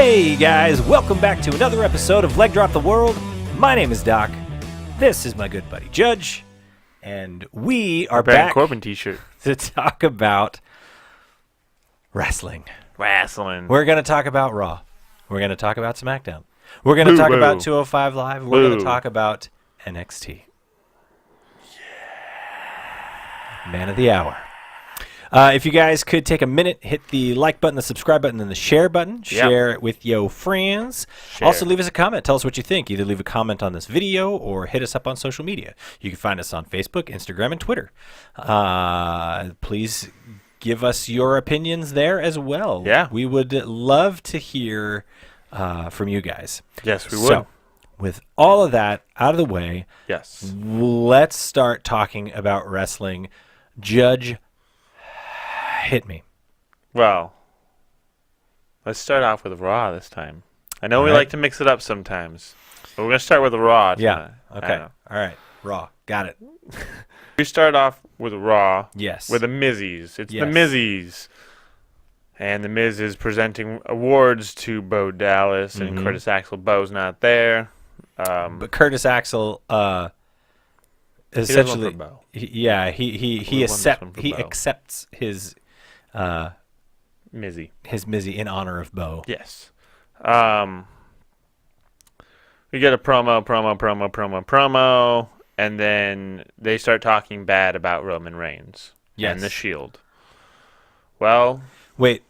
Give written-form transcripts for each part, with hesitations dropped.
Hey guys, welcome back to another episode of Leg Drop the World. My name is Doc. This is my good buddy Judge, and we are back Corbin t-shirt to talk about wrestling. We're We're going to talk about Raw. We're going to talk about SmackDown. We're going to talk about 205 Live. We're going to talk about NXT. Yeah. Man of the hour. If you guys could take a minute, hit the like button, the subscribe button, and the share button. Share it with your friends. Also, leave us a comment. Tell us what you think. Either leave a comment on this video or hit us up on social media. You can find us on Facebook, Instagram, and Twitter. Please give us your opinions there as well. Yeah. We would love to hear from you guys. Yes, we would. So, with all of that out of the way, Yes. let's start talking about wrestling. Judge, hit me. Well, let's start off with Raw this time. I know we right. like to mix it up sometimes, but we're going to start with Raw tonight. Yeah. Okay. All right. Raw. Got it. We start off with Raw. Yes. With the Mizzies. It's Yes. the Mizzies. And the Miz is presenting awards to Bo Dallas and Curtis Axel. Bo's not there. But Curtis Axel, essentially, for Bo. he won this one for Bo. accepts his Mizzy. Mizzy in honor of Bo. Yes. We get a promo, and then they start talking bad about Roman Reigns and the Shield. Well, wait,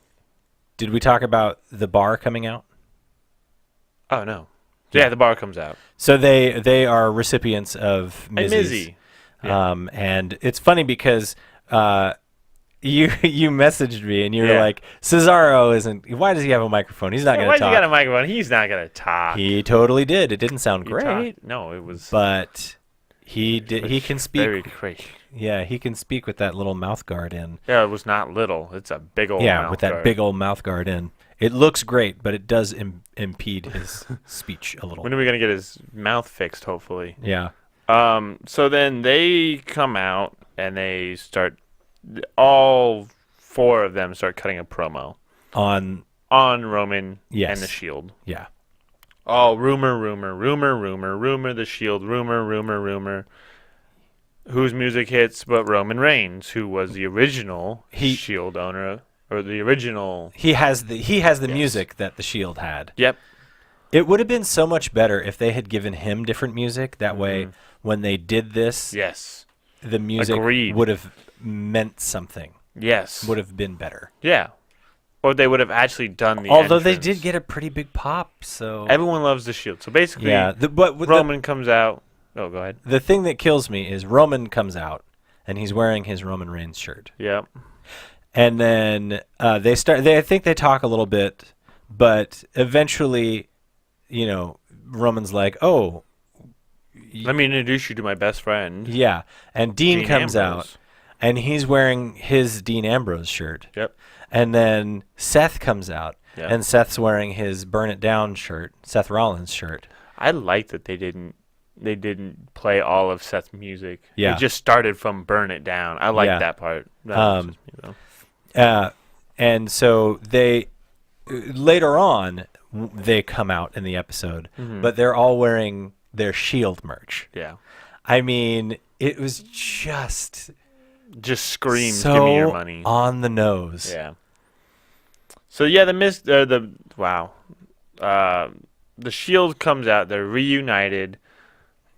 did we talk about the bar coming out? Oh no, yeah, the bar comes out. So they are recipients of Hey, Mizzy's. Mizzy. Yeah. And it's funny because you messaged me and you were Yeah. like, Cesaro isn't. Why does he have a microphone? He's not going Why to does he talk. got a microphone? He's not gonna talk. He totally did. It didn't sound He great, talked. No, it was. but he did. He can speak. Very great. Yeah, he can speak with that little mouth guard in. Yeah, it was not little. It's a big old. Yeah, mouth with that guard. big old mouth guard in. It looks great, but it does impede his speech a little. When are we gonna get his mouth fixed? Hopefully. Yeah. So then they come out and they start. All four of them start cutting a promo On. Roman Yes. and the Shield. Yeah. Oh, rumor, the Shield, rumor. Whose music hits but Roman Reigns, who was the original Shield owner, or the original. He has the music that the Shield had. Yep. It would have been so much better if they had given him different music. That way, when they did this, Yes. the music Agreed. would have meant something. Yes. Would have been better. Yeah. Or they would have actually done the Although they entrance. did get a pretty big pop, so Everyone loves the Shield. So basically, yeah. But with Roman comes out. Oh, go ahead. the thing that kills me is Roman comes out and he's wearing his Roman Reigns shirt, Yep. and then they start. I think they talk a little bit, but eventually, Roman's like, "Oh, Let me introduce you to my best friend. yeah," and Dean comes Ambrose. out. And he's wearing his Dean Ambrose shirt. Yep. And then Seth comes out. Yeah. And Seth's wearing his Burn It Down shirt, Seth Rollins shirt. I like that they didn't play all of Seth's music. Yeah. It just started from Burn It Down. I like Yeah. that part. That was just me, though. And so later on, they come out in the episode, but they're all wearing their Shield merch. Yeah. I mean, it was just Screams, so give me your money. on the nose. Yeah. So yeah, the Shield comes out. They're reunited,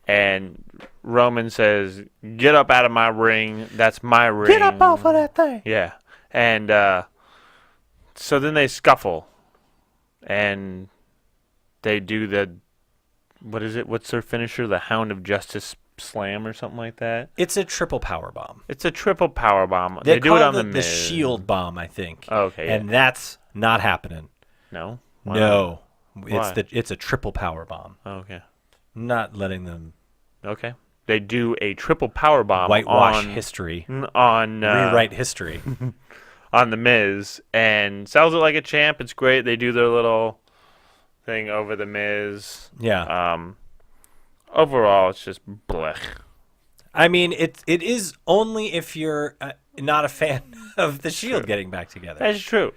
and Roman says, "Get up out of my ring. That's my ring. Get up off of that thing." Yeah, and so then they scuffle, and they do the what is it? What's their finisher? The Hound of Justice Slam or something like that. It's a triple power bomb. It's a triple power bomb. They do call it on the the Miz. Shield bomb, I think. Oh, okay, yeah. And that's not happening. No. Why No, Why? it's a triple power bomb. not? Oh, okay. Not letting them Okay. They do a triple power bomb whitewash on history, rewrite rewrite history. on the Miz and sells it like a champ. It's great. They do their little thing over the Miz. Yeah. Overall, it's just blech. I mean, it is only if you're not a fan of the Shield getting back together. That's true.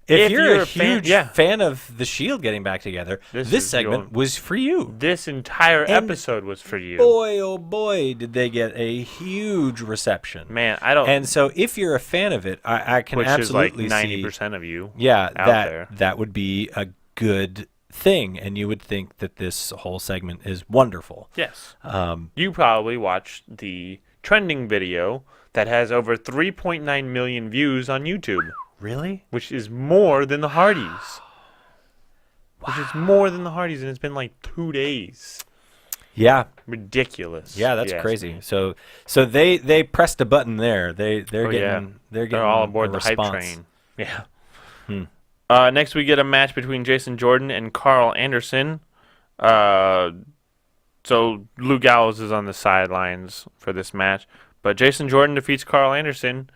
if you're a huge fan of the Shield getting back together, this segment was for you. This entire episode was for you. Boy, oh boy, did they get a huge reception. Man, I don't. And so if you're a fan of it, I can absolutely see. Which is like 90% of you. Yeah, there. That would be a good thing, and you would think that this whole segment is wonderful. Yes. You probably watched the trending video that has over 3.9 million views on YouTube. Really? Which is more than the Hardys. Wow. Which is more than the Hardys, and it's been like 2 days. Yeah. Ridiculous. Yeah, that's crazy. So they pressed a button there. They're all aboard the hype train. Yeah. Next we get a match between Jason Jordan and Carl Anderson. So Luke Gallows is on the sidelines for this match, but Jason Jordan defeats Carl Anderson.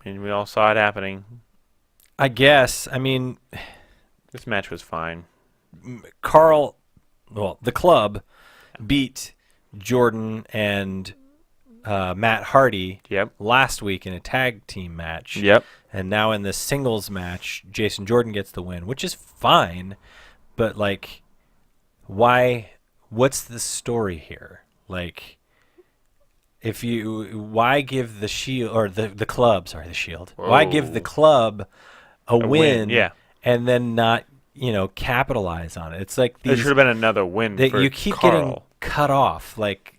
And we all saw it happening. I guess. I mean, this match was fine. The club beat Jordan and Matt Hardy last week in a tag team match. Yep. And now in this singles match, Jason Jordan gets the win, which is fine. But, like, why? What's the story here? Like, why give the Shield or the club? Sorry, the Shield. Whoa. Why give the club a win? Yeah. And then not capitalize on it? It's like there should have been another win. For you keep Carl. Getting cut off. Like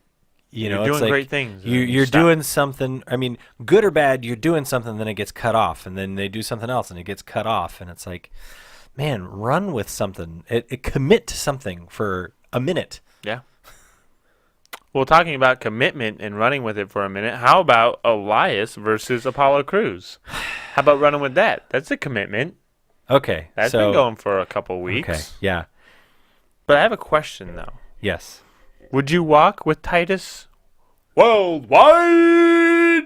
you're it's doing like great things. You're doing something. I mean, good or bad, you're doing something. Then it gets cut off, and then they do something else, and it gets cut off, and it's like, man, run with something. It commit to something for a minute. Yeah. Well, talking about commitment and running with it for a minute, how about Elias versus Apollo Crews? How about running with that? That's a commitment. Okay. That's been going for a couple weeks. Okay, yeah. But I have a question, though. Yes. Would you walk with Titus worldwide?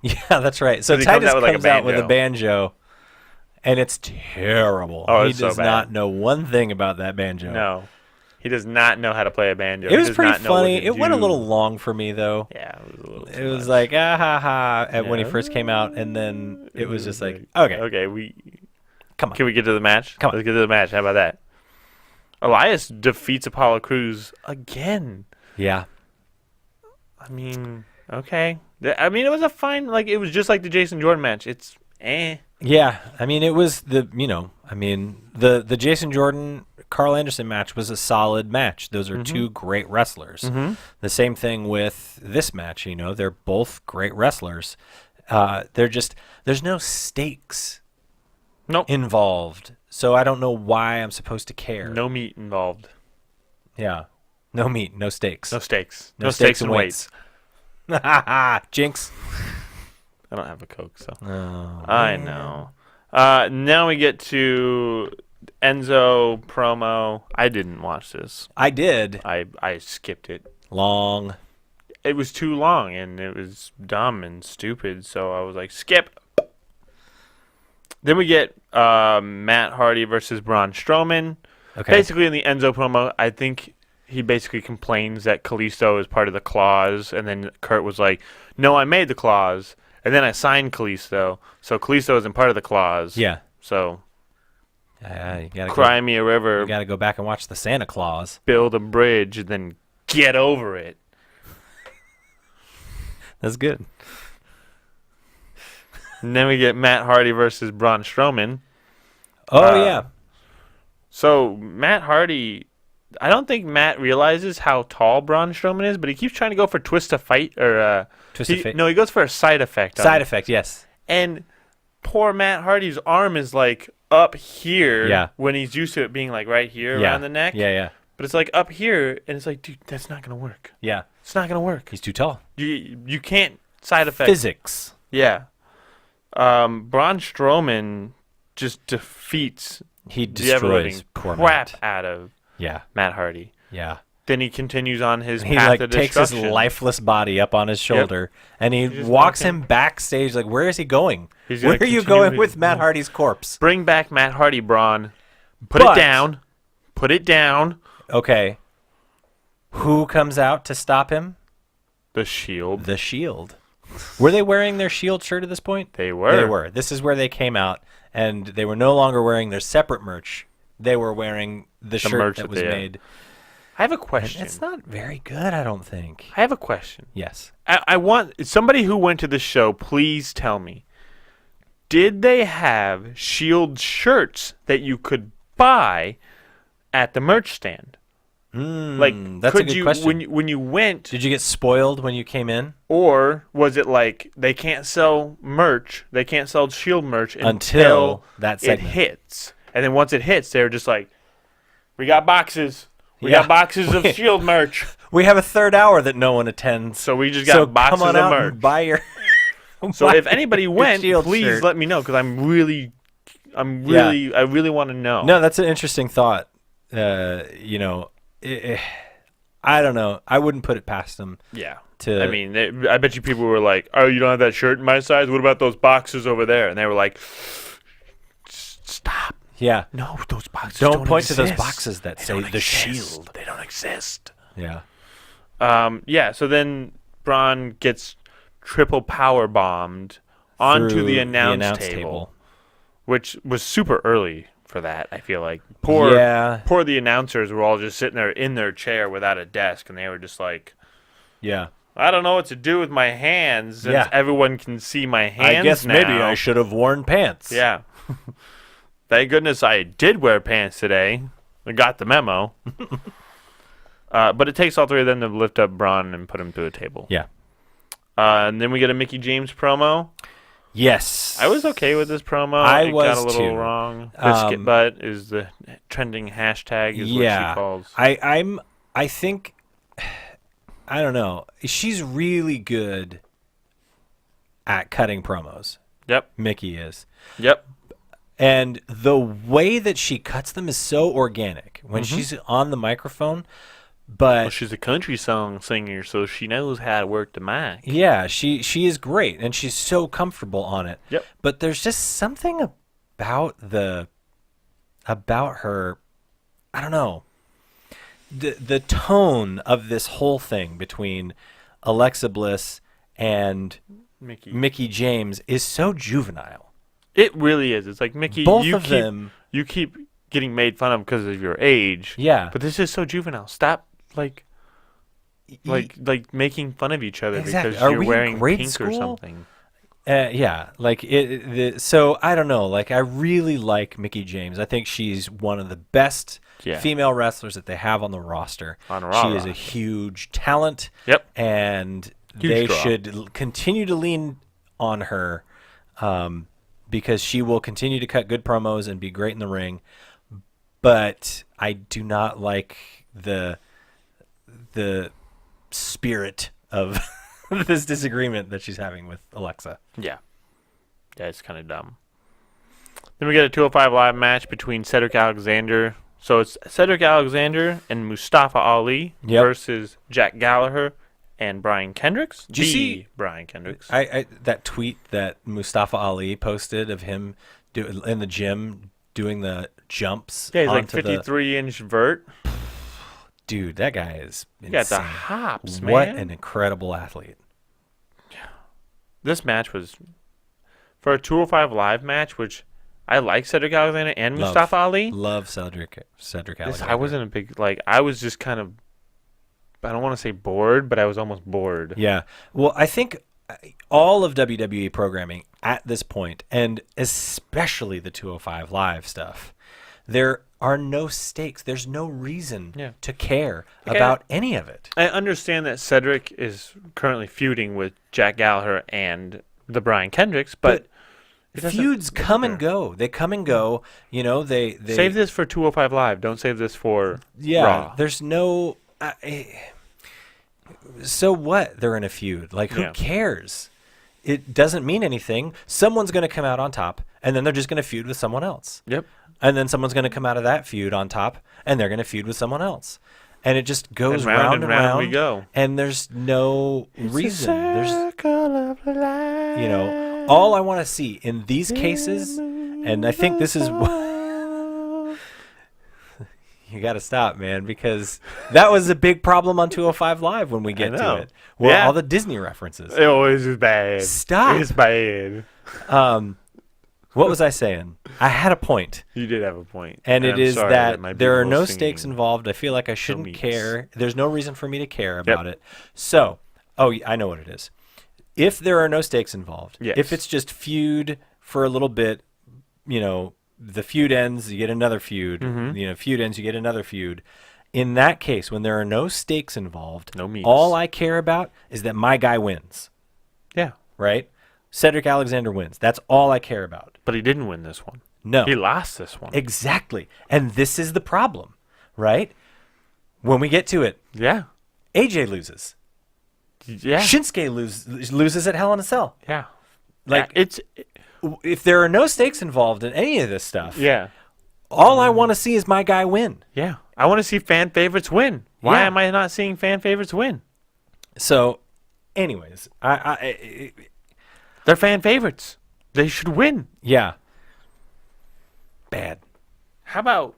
Yeah, that's right. So Titus comes out with a banjo, and it's terrible. Oh, he does not know one thing about that banjo. No. He does not know how to play a banjo. It was pretty funny. It went a little long for me, though. Yeah, it was a little It was like, when he first came out, and then it was just like, okay. Okay, come on. Can we get to the match? Come on. Let's get to the match. How about that? Elias defeats Apollo Crews again. Yeah. I mean, okay. I mean, it was a fine, it was just like the Jason Jordan match. It's Yeah, I mean, it was the Jason Jordan Carl Anderson match was a solid match. Those are two great wrestlers. Mm-hmm. The same thing with this match. They're both great wrestlers. There's no stakes involved. So I don't know why I'm supposed to care. No meat involved. Yeah. No meat, no stakes. No stakes. No stakes and weights. Jinx. I don't have a Coke, so. Oh, I know. Now we get to Enzo promo. I didn't watch this. I did. I skipped it. Long. It was too long, and it was dumb and stupid, so I was like, skip. Then we get Matt Hardy versus Braun Strowman. Okay. Basically, in the Enzo promo, I think he basically complains that Kalisto is part of the clause, and then Kurt was like, no, I made the clause, and then I signed Kalisto, so Kalisto isn't part of the clause. Yeah. So, you gotta cry me a river. You got to go back and watch the Santa Claus. Build a bridge, and then get over it. That's good. And then we get Matt Hardy versus Braun Strowman. Oh, yeah. So, Matt Hardy, I don't think Matt realizes how tall Braun Strowman is, but he keeps trying to go for twist of fate. Twist of fate? No, he goes for a side effect. Side effect, yes. And poor Matt Hardy's arm is like up here when he's used to it being like right here around the neck. Yeah, yeah. But it's like up here, and it's like, dude, that's not going to work. Yeah. It's not going to work. He's too tall. You can't side effect. Physics. Yeah. Braun Strowman just defeats he destroys poor crap Matt. out of Matt Hardy. Yeah. Then he continues on his he path of takes destruction. his lifeless body up on his shoulder, and he walks him backstage. Like, where is he going? Where are you going with Matt Hardy's corpse? Bring back Matt Hardy, Braun. Put it down. Put it down. Okay. Who comes out to stop him? The Shield. The Shield. Were they wearing their Shield shirt at this point? They were. They were. This is where they came out, and they were no longer wearing their separate merch. They were wearing the shirt merch that was they had. made. I have a And question. it's not very good, I don't think. I have a question. Yes. I want somebody who went to the show, please tell me. Did they have Shield shirts that you could buy at the merch stand? That's could a good you question. when you went, Did you get spoiled when you came in? or was it like they can't sell merch, they can't sell Shield merch Until that it segment. hits, and then once it hits, they're just like, we got boxes, we Yeah. got boxes of Shield merch, We have a third hour that no one attends. so we just got So boxes come on of out merch. and buy your. So buy if anybody your went, Shield please shirt. let me know because I really want to know. No, that's an interesting thought. I don't know. I wouldn't put it past them. Yeah. To I mean, I bet you people were like, "Oh, you don't have that shirt in my size? What about those boxes over there?" And they were like, "Stop! yeah. No, those boxes Don't point to those exist. boxes that They say don't the exist. Shield. They don't exist." Yeah. Yeah. So then Braun gets triple power bombed onto Through the announce table, which was super early for that. I feel like poor the announcers were all just sitting there in their chair without a desk, and they were just like, Yeah. I don't know what to do with my hands since Yeah. everyone can see my hands I guess now. maybe I should have worn pants. Yeah. Thank goodness I did wear pants today. I got the memo. But it takes all three of them to lift up Braun and put him through a table. Yeah. And then we get a Mickey James promo. Yes. I was okay with this promo. I it was got a little too. wrong. Biscuit butt is the trending hashtag is what she calls. I think I don't know. She's really good at cutting promos. Yep. Mickey is. Yep. And the way that she cuts them is so organic when she's on the microphone. But Well, she's a country song singer, so she knows how to work the mic. yeah, she is great and she's so comfortable on it. Yep. But there's just something about her, I don't know. The tone of this whole thing between Alexa Bliss and Mickey James is so juvenile. It really is. It's like, Mickey, Both you of keep, them. you keep getting made fun of because of your age. Yeah. But this is so juvenile. Stop, like making fun of each other Exactly. because Are you're we in wearing grade pink or school? something. Yeah, like so I don't know. Like I really like Mickey James. I think she's one of the best female wrestlers that they have on the roster. She is a huge talent. Yep. And Huge they draw. should continue to lean on her because she will continue to cut good promos and be great in the ring. But I do not like the spirit of this disagreement that she's having with Alexa. Yeah. Yeah, it's kind of dumb. Then we get a 205 Live match between Cedric Alexander. So it's Cedric Alexander and Mustafa Ali versus Jack Gallagher and Brian Kendricks. Did you see Brian Kendricks? I that tweet that Mustafa Ali posted of him in the gym doing the jumps? Yeah, he's like onto 53-inch vert. Dude, that guy is insane. Yeah, the hops, man. What an incredible athlete. This match was, for a 205 Live match, which I like Cedric Alexander and Mustafa Ali. Love Cedric Alexander. I wasn't a big, I was just kind of, I don't want to say bored, but I was almost bored. Yeah. Well, I think all of WWE programming at this point, and especially the 205 Live stuff, there are no stakes. There's no reason to care about any of it. I understand that Cedric is currently feuding with Jack Gallagher and the Brian Kendricks, but feuds come and go. They come and go. You know, they save this for 205 Live. Don't save this for Raw. There's no. So what? They're in a feud. Like, who cares? It doesn't mean anything. Someone's going to come out on top, and then they're just going to feud with someone else. Yep. And then someone's going to come out of that feud on top, and they're going to feud with someone else. And it just goes round and round. We go. And there's no reason. Circle of life. You know, all I want to see in these cases, and I think this is what You got to stop, man, because that was a big problem on 205 Live when we get to it. Well, all the Disney references. It always is bad. Stop. It's bad. What was I saying? I had a point. You did have a point. And it is that there are no singing. stakes involved. I feel like I shouldn't care. There's no reason for me to care about Yep. it. So, I know what it is. If there are no stakes involved, Yes. if it's just feud for a little bit, the feud ends, you get another feud. Feud ends, you get another feud. In that case, when there are no stakes involved, No memes. all I care about is that my guy wins, Yeah. right? Cedric Alexander wins. That's all I care about. But he didn't win this one. No. He lost this one. Exactly. And this is the problem, right? When we get to it, Yeah. AJ loses. Yeah. Shinsuke loses at Hell in a Cell. Yeah. Like, it's if there are no stakes involved in any of this stuff, yeah. all I want to see is my guy win. Yeah. I want to see fan favorites win. Why Yeah. am I not seeing fan favorites win? So, anyways, They're fan favorites. They should win. yeah. Bad. How about,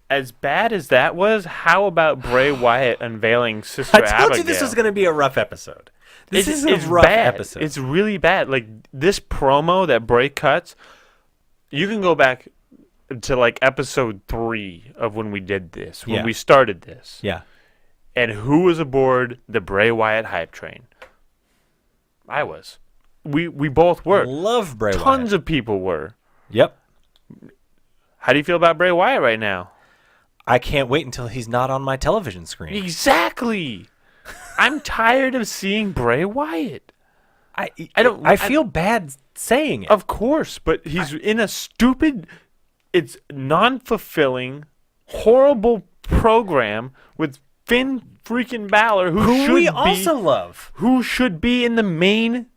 as bad as that was, how about Bray Wyatt unveiling Sister I Abigail? told you this was going to to be a rough episode. This is a it's rough bad. episode. It's really bad. Like, this promo that Bray cuts, you can go back to, like, episode 3 of when we did this, when Yeah. we started this. Yeah. And who was aboard the Bray Wyatt hype train? I was. We both were. Love Bray Wyatt. Tons of people were. Yep. How do you feel about Bray Wyatt right now? I can't wait until he's not on my television screen. Exactly. I'm tired of seeing Bray Wyatt. I feel bad saying it. Of course, but he's in a stupid, it's non-fulfilling, horrible program with Finn freaking Balor, who we also love. who should be in the main.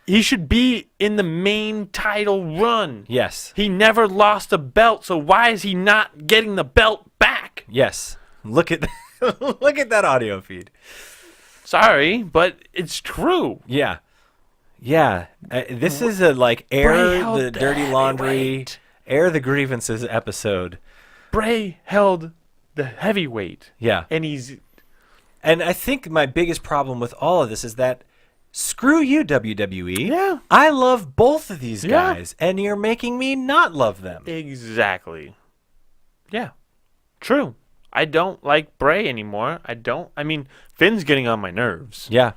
He should be in the main title run. Yes. He never lost a belt, so why is he not getting the belt back? Yes. Look at look at that audio feed. Sorry, but it's true. Yeah. Yeah. This is a air held the the dirty laundry, heavyweight. air the grievances episode. Bray held the heavyweight. Yeah. And I think my biggest problem with all of this is that screw you, WWE. Yeah. I love both of these Yeah. guys, and you're making me not love them. Exactly. Yeah. True. I don't like Bray anymore. I mean, Finn's getting on my nerves. Yeah.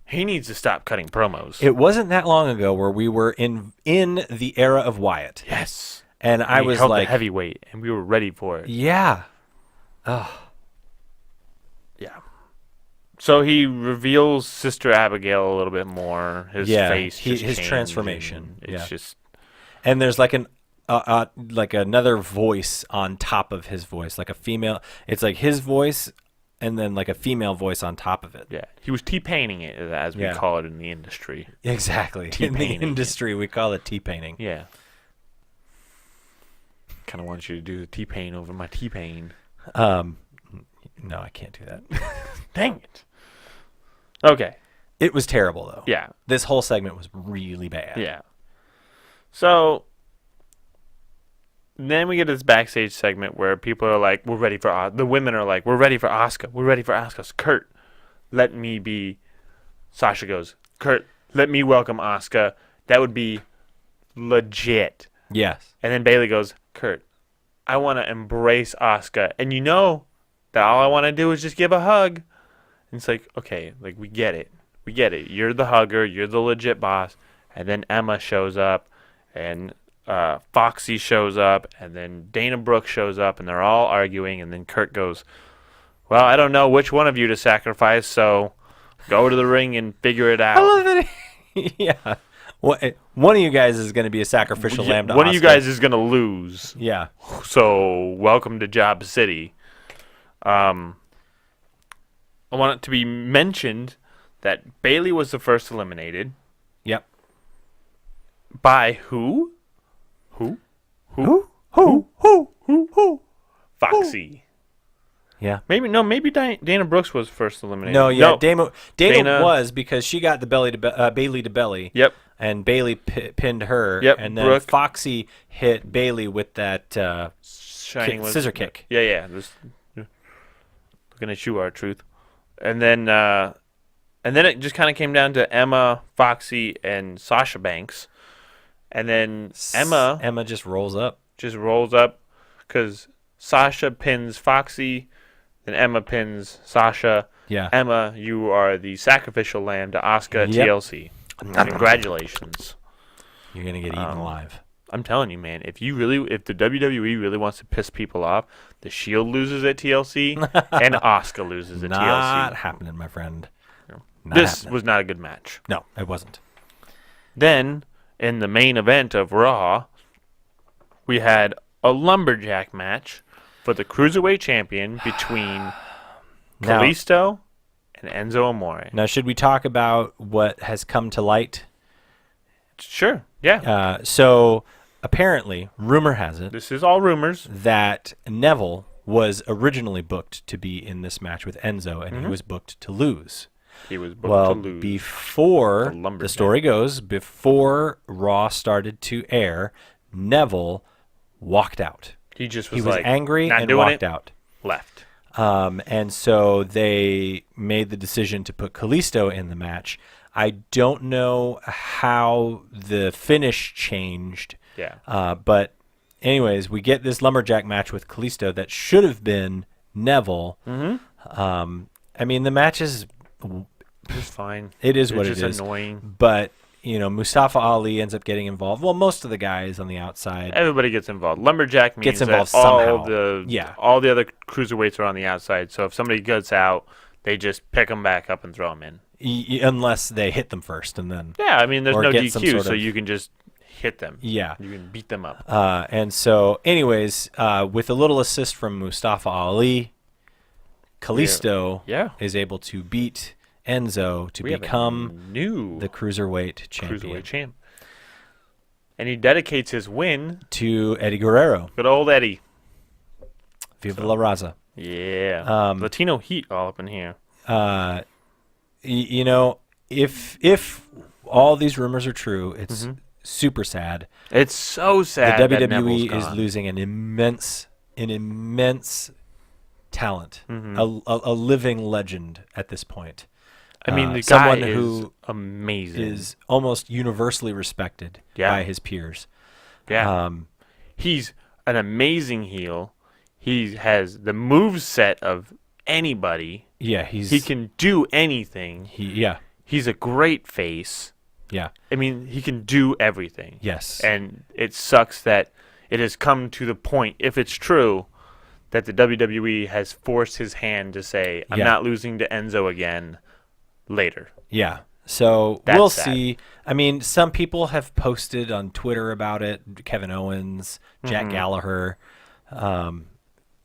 He needs to stop cutting promos. It wasn't that long ago where we were in the era of Wyatt. Yes. And I He was held like, the heavyweight, and we were ready for it. yeah. Yeah. So he reveals Sister Abigail a little bit more. His face, his changed, transformation. and It's just And there's like another voice on top of his voice, like a female. It's like his voice, and then like a female voice on top of it. yeah. He was T-painting it, as we Yeah. call it in the industry. Exactly. In the T-painting. industry, we call it T-painting. Yeah. Kind of want you to do the T-pain over my T-pain. No, I can't do that. Dang it. Okay. It was terrible, though. Yeah. This whole segment was really bad. Yeah. So then we get this backstage segment where people are like, "We're ready for." The women are like, "We're ready for Asuka. We're ready for Asuka." Kurt, let me be. Sasha goes, "Kurt, let me welcome Asuka. That would be legit." Yes. And then Bayley goes, "Kurt, I want to embrace Asuka, and you know that all I want to do is just give a hug." And it's like, okay, like we get it. We get it. You're the hugger. You're the legit boss. And then Emma shows up, and Foxy shows up, and then Dana Brooke shows up, and they're all arguing. And then Kurt goes, "Well, I don't know which one of you to sacrifice, so go to the ring and figure it out." I love that. Yeah. One of you guys is going to be a sacrificial lamb to One of you Asuka. guys is going to lose. Yeah. So, welcome to Job City. I want it to be mentioned that Bayley was the first eliminated. Yep. By who? Who? Foxy. Yeah. Maybe Dana Brooks was first eliminated. No, yeah. Dana Dana was, because she got the Bayley to belly. Yep. And Bayley pinned her. Yep, And then Brooke. Foxy hit Bayley with that Shining was scissor kick. Yeah. Looking at you, R-Truth. And then it just kind of came down to Emma, Foxy, and Sasha Banks. And then Emma just rolls up. Just rolls up because Sasha pins Foxy, then Emma pins Sasha. Yeah. Emma, you are the sacrificial lamb to Asuka at TLC. Congratulations. You're gonna get eaten alive. I'm telling you, man. If the WWE really wants to piss people off, the Shield loses at TLC and Asuka loses at TLC. Not happening, my friend. This was not a good match. No, it wasn't. Then, in the main event of Raw, we had a lumberjack match for the Cruiserweight Champion between Kalisto and Enzo Amore. Now, should we talk about what has come to light? Sure, yeah. So, apparently, rumor has it. This is all rumors. That Neville was originally booked to be in this match with Enzo, and he was booked to lose. He was booked to lose. Before the story goes, before Raw started to air, Neville walked out. He just was like, angry and walked out. Left. And so they made the decision to put Kalisto in the match. I don't know how the finish changed. Yeah. But anyways, we get this lumberjack match with Kalisto that should have been Neville. Mm-hmm. I mean, the match is just fine. It is what it is. It's just annoying. But Mustafa Ali ends up getting involved. Well, most of the guys on the outside. Everybody gets involved. Lumberjack means gets involved that somehow. all the other cruiserweights are on the outside. So if somebody gets out, they just pick them back up and throw them in. Unless they hit them first, and then. Yeah, I mean, there's no DQ, so you can just hit them. Yeah. You can beat them up. And so, anyways, with a little assist from Mustafa Ali, Kalisto is able to beat Enzo to become the Cruiserweight Champion. And he dedicates his win to Eddie Guerrero. Good old Eddie. Viva la Raza. Yeah. Latino heat all up in here. If all these rumors are true, it's super sad. It's so sad. The WWE is losing an immense talent, a living legend at this point. I mean, the guy is who amazing, is almost universally respected by his peers. Yeah, he's an amazing heel. He has the move set of anybody. Yeah, he can do anything. He's a great face. Yeah, I mean, he can do everything. Yes, and it sucks that it has come to the point, if it's true, that the WWE has forced his hand to say, "I'm not losing to Enzo again." Later. Yeah. So we'll see. I mean, some people have posted on Twitter about it. Kevin Owens, Jack Gallagher. So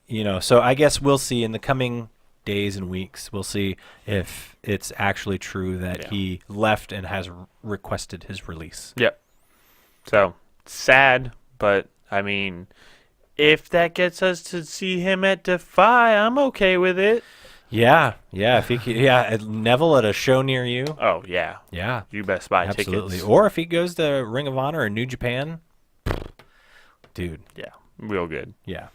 I guess we'll see in the coming days and weeks. We'll see if it's actually true that he left and has requested his release. Yep. So sad, but I mean, if that gets us to see him at Defy, I'm okay with it. Yeah. If he Neville at a show near you. Oh yeah. You best buy Absolutely. tickets. Or if he goes to Ring of Honor or New Japan, dude. Yeah, real good. Yeah.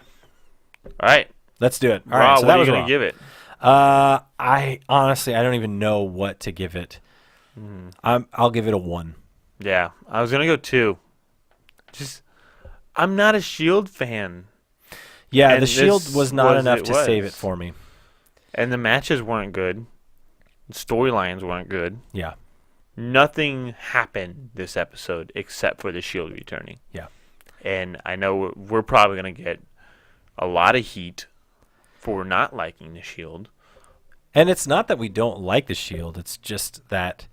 All right, let's do it. All right. So what are you gonna give it? I honestly don't even know what to give it. I'll give it a 1. Yeah, I was gonna go 2. I'm not a Shield fan. Yeah, the Shield was not enough to save it for me. And the matches weren't good. The storylines weren't good. Yeah. Nothing happened this episode except for the Shield returning. Yeah. And I know we're probably going to get a lot of heat for not liking the Shield. And it's not that we don't like the Shield. It's just that,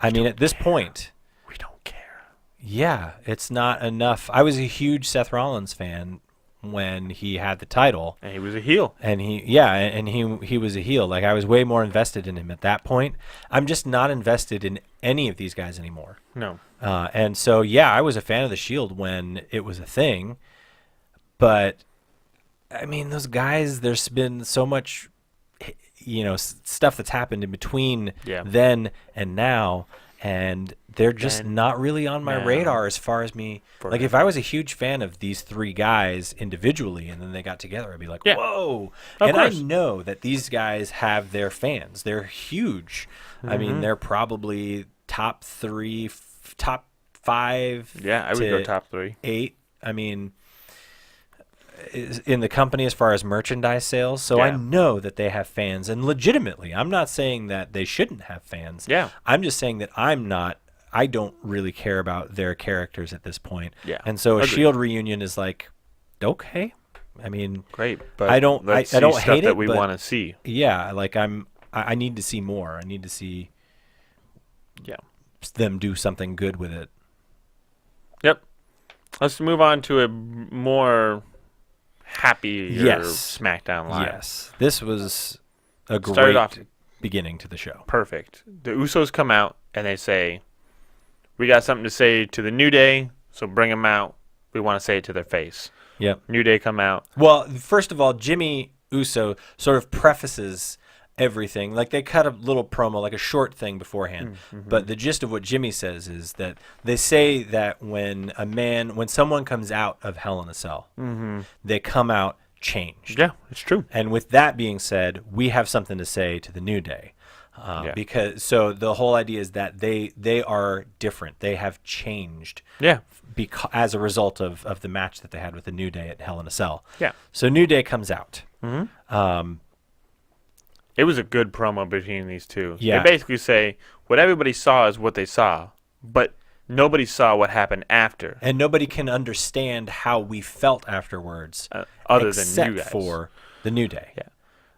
at this point. We don't care. Yeah, it's not enough. I was a huge Seth Rollins fan when he had the title, and he was a heel, and he was a heel. Like, I was way more invested in him at that point. I'm just not invested in any of these guys anymore. No. And so I was a fan of the Shield when it was a thing, but I mean, those guys, there's been so much stuff that's happened in between then and now, and they're just not really on my radar as far as me. Like, if I was a huge fan of these three guys individually and then they got together, I'd be like, whoa. And I know that these guys have their fans. They're huge. I mean, they're probably top 3, top 5. Yeah, I would go top 3. 8. I mean, in the company as far as merchandise sales. So I know that they have fans, and legitimately, I'm not saying that they shouldn't have fans. Yeah. I'm just saying that I don't really care about their characters at this point. Yeah. And so a Shield reunion is like, okay. I mean, great, but I don't hate it that we want to see. Yeah, like I need to see more. I need to see them do something good with it. Yep. Let's move on to a more happy SmackDown Live. Yes. This was a great beginning to the show. Perfect. The Usos come out and they say, we got something to say to the New Day, so bring them out. We want to say it to their face. Yep. New Day come out. Well, first of all, Jimmy Uso sort of prefaces everything. Like, they cut a little promo, like a short thing beforehand. But the gist of what Jimmy says is that they say that when someone comes out of Hell in a Cell, they come out changed. Yeah, it's true. And with that being said, we have something to say to the New Day. Because the whole idea is that they are different. They have changed. Yeah. As a result of the match that they had with the New Day at Hell in a Cell. Yeah. So New Day comes out. It was a good promo between these two. Yeah. They basically say what everybody saw is what they saw, but nobody saw what happened after. And nobody can understand how we felt afterwards, other than you guys. For the New Day. Yeah.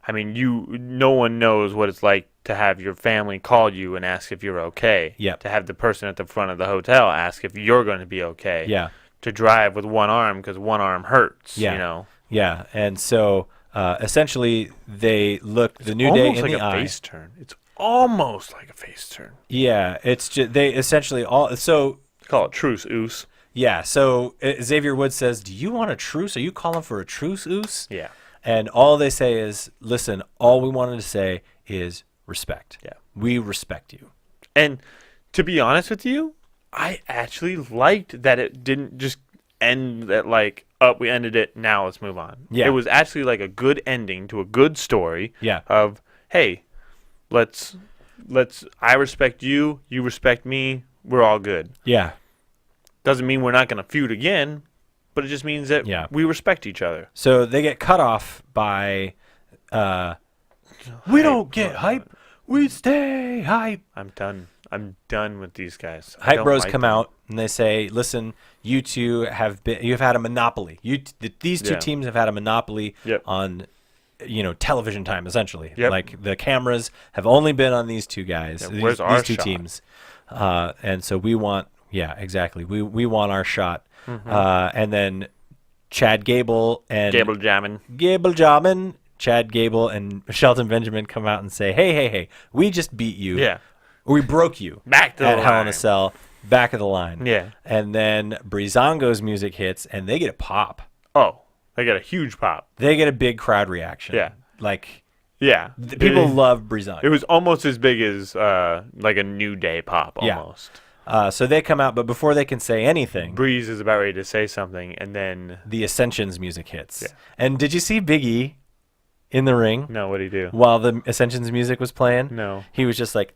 I mean, no one knows what it's like to have your family call you and ask if you're okay. Yeah. To have the person at the front of the hotel ask if you're going to be okay. Yeah. To drive with one arm because one arm hurts. Yeah. You know. Yeah. And so essentially they look the New Day in like the eye. It's almost like a face turn. It's almost like a face turn. Yeah. It's just they essentially all so. Call it truce, Oos. Yeah. So Xavier Woods says, "Do you want a truce? Are you calling for a truce, Oos?" Yeah. And all they say is, listen, all we wanted to say is respect. Yeah. We respect you. And to be honest with you, I actually liked that it didn't just end at like, oh, we ended it, now let's move on. Yeah. It was actually like a good ending to a good story. Yeah. Of, hey, let's I respect you, you respect me, we're all good. Yeah. Doesn't mean we're not going to feud again, but it just means that we respect each other. So they get cut off by, we don't get hype, we stay hype. I'm done. I'm done with these guys. Hype Bros come out and they say, listen, you two you've had a monopoly. These two teams have had a monopoly on, television time, essentially. Yep. Like, the cameras have only been on these two guys, where's our these two shot? teams. And so we want, exactly. We want our shot. And then Chad Gable and Gable Jamin, Chad Gable and Shelton Benjamin come out and say, hey, we just beat you. Yeah. We broke you. Back to the at line. Hell in a Cell. Back of the line. Yeah. And then Breezango's music hits and they get a pop. Oh, they got a huge pop. They get a big crowd reaction. Yeah. Like, yeah. People love Breezango. It was almost as big as like a New Day pop almost. So they come out, but before they can say anything, Breeze is about ready to say something, and then the Ascension's music hits. Yeah. And did you see Big E in the ring? No, what'd he do? While the Ascension's music was playing? No. He was just like...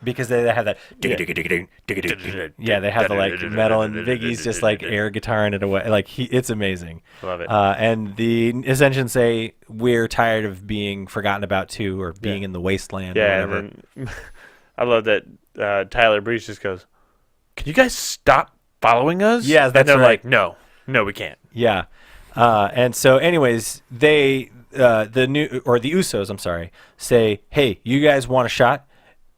because they have that... Yeah, they have the like metal, and Big E's just like air guitaring it away. Like, it's amazing. Love it. And the Ascension say, we're tired of being forgotten about too, or being in the wasteland or whatever. And then I love that Tyler Breeze just goes, can you guys stop following us? Yeah, that's and they're right. like, no, we can't. Yeah. And so anyways, the Usos, I'm sorry, say, hey, you guys want a shot?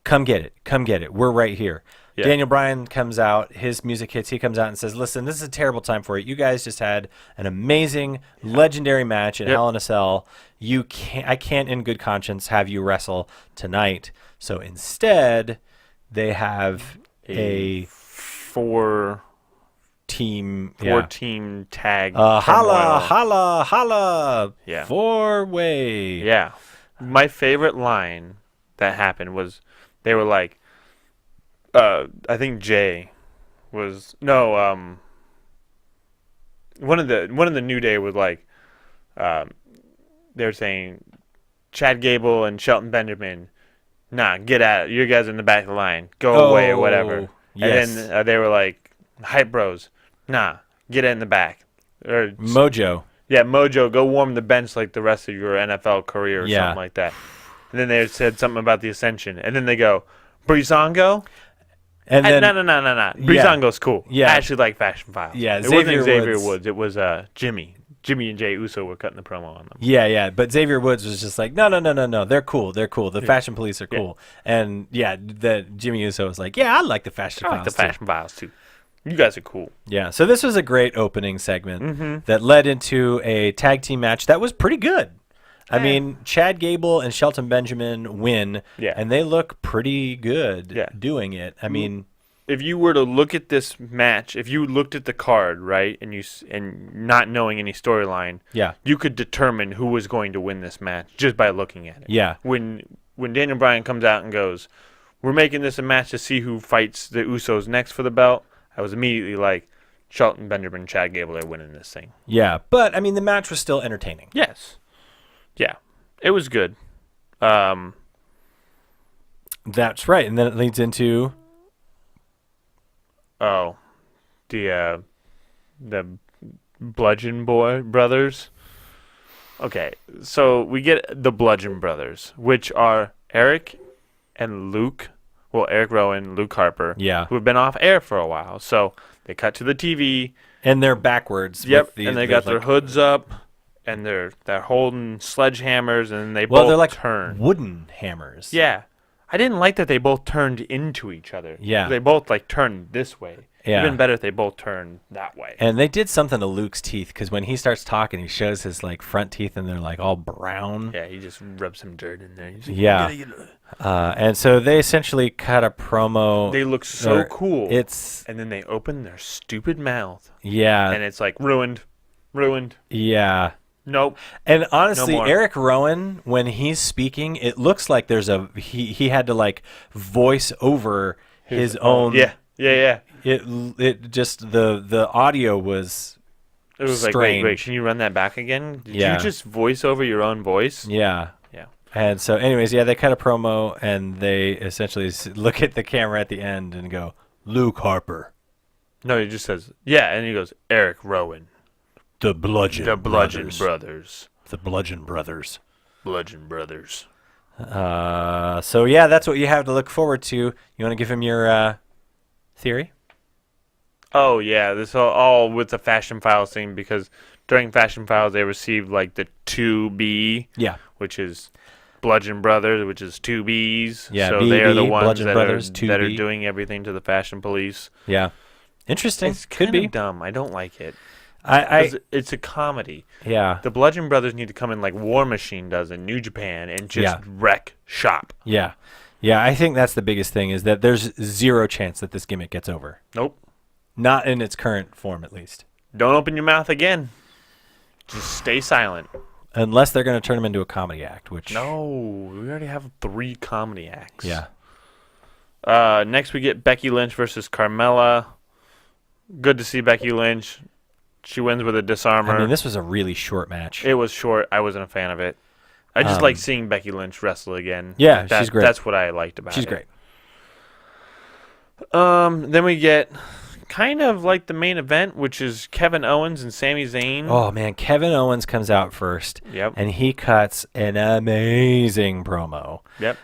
Come get it. We're right here. Yeah. Daniel Bryan comes out, his music hits, he comes out and says, listen, this is a terrible time for you. You guys just had an amazing, legendary match in Hell in a Cell. I can't in good conscience have you wrestle tonight. So instead, they have a four-team tag. Holla. Yeah. 4-way. Yeah. My favorite line that happened was they were like, I think Jay was one of the New Day was like, they were saying Chad Gable and Shelton Benjamin, nah, get out, you guys in the back of the line, go away or whatever. Yes. And then they were like, Hype Bros, nah, get in the back. Or Mojo. Yeah, Mojo, go warm the bench like the rest of your NFL career or something like that. And then they said something about the Ascension. And then they go, Breezango? And then, no. Breezango's cool. Yeah. I actually like Fashion Files. Yeah, it wasn't Xavier Woods. It was Jimmy. Jimmy and Jay Uso were cutting the promo on them. Yeah. But Xavier Woods was just like, no. They're cool. The Fashion Police are cool. Yeah. And the Jimmy Uso was like, yeah, I like the Fashion Files. I like the Fashion Files too. You guys are cool. Yeah. So this was a great opening segment that led into a tag team match that was pretty good. I mean, Chad Gable and Shelton Benjamin win, and they look pretty good doing it. I mean, if you were to look at this match, if you looked at the card, right, and not knowing any storyline, you could determine who was going to win this match just by looking at it. Yeah. When Daniel Bryan comes out and goes, "We're making this a match to see who fights the Usos next for the belt," I was immediately like, Shelton Benjamin and Chad Gable are winning this thing. Yeah, but I mean, the match was still entertaining. Yes. Yeah, it was good. That's right, and then it leads into the Bludgeon Brothers. Okay, so we get the Bludgeon Brothers, which are Eric and Luke. Well, Eric Rowan, Luke Harper, who have been off air for a while. So they cut to the TV, and they're backwards. Yep, and they got their hoods up. And they're holding sledgehammers, and they both they're like turn. Wooden hammers. Yeah. I didn't like that they both turned into each other. Yeah. They both, like, turned this way. Yeah. Even better if they both turned that way. And they did something to Luke's teeth, because when he starts talking, he shows his, like, front teeth, and they're, like, all brown. Yeah, he just rubs some dirt in there. Like, and so they essentially cut a promo. They look so cool. And then they open their stupid mouth. Yeah. And it's, like, ruined. Yeah. Nope. And honestly, Eric Rowan, when he's speaking, it looks like there's he had to like voice over his own. Yeah. It just the audio was. It was strange. Like, wait, can you run that back again? Did you just voice over your own voice? Yeah. And so, anyways, they cut a promo and they essentially look at the camera at the end and go, Luke Harper. No, he just says, and he goes, Eric Rowan. The Bludgeon Brothers. The Bludgeon Brothers. So, that's what you have to look forward to. You want to give him your theory? Oh, yeah. This all with the Fashion Files thing, because during Fashion Files, they received, like, the 2B, which is Bludgeon Brothers, which is 2Bs. Yeah, so BB, they are the ones Brothers, that are doing everything to the Fashion Police. Yeah. Interesting. It's kind of dumb. I don't like it. It's a comedy. Yeah. The Bludgeon Brothers need to come in like War Machine does in New Japan and just wreck shop. Yeah. Yeah, I think that's the biggest thing is that there's zero chance that this gimmick gets over. Nope. Not in its current form, at least. Don't open your mouth again. Just stay silent. Unless they're going to turn him into a comedy act, which... No, we already have 3 comedy acts. Yeah. Next we get Becky Lynch versus Carmella. Good to see Becky Lynch. She wins with a disarmer. I mean, this was a really short match. It was short. I wasn't a fan of it. I just like seeing Becky Lynch wrestle again. Yeah, she's great. That's what I liked about it. She's great. Then we get kind of like the main event, which is Kevin Owens and Sami Zayn. Oh, man. Kevin Owens comes out first. Yep. And he cuts an amazing promo. Yep.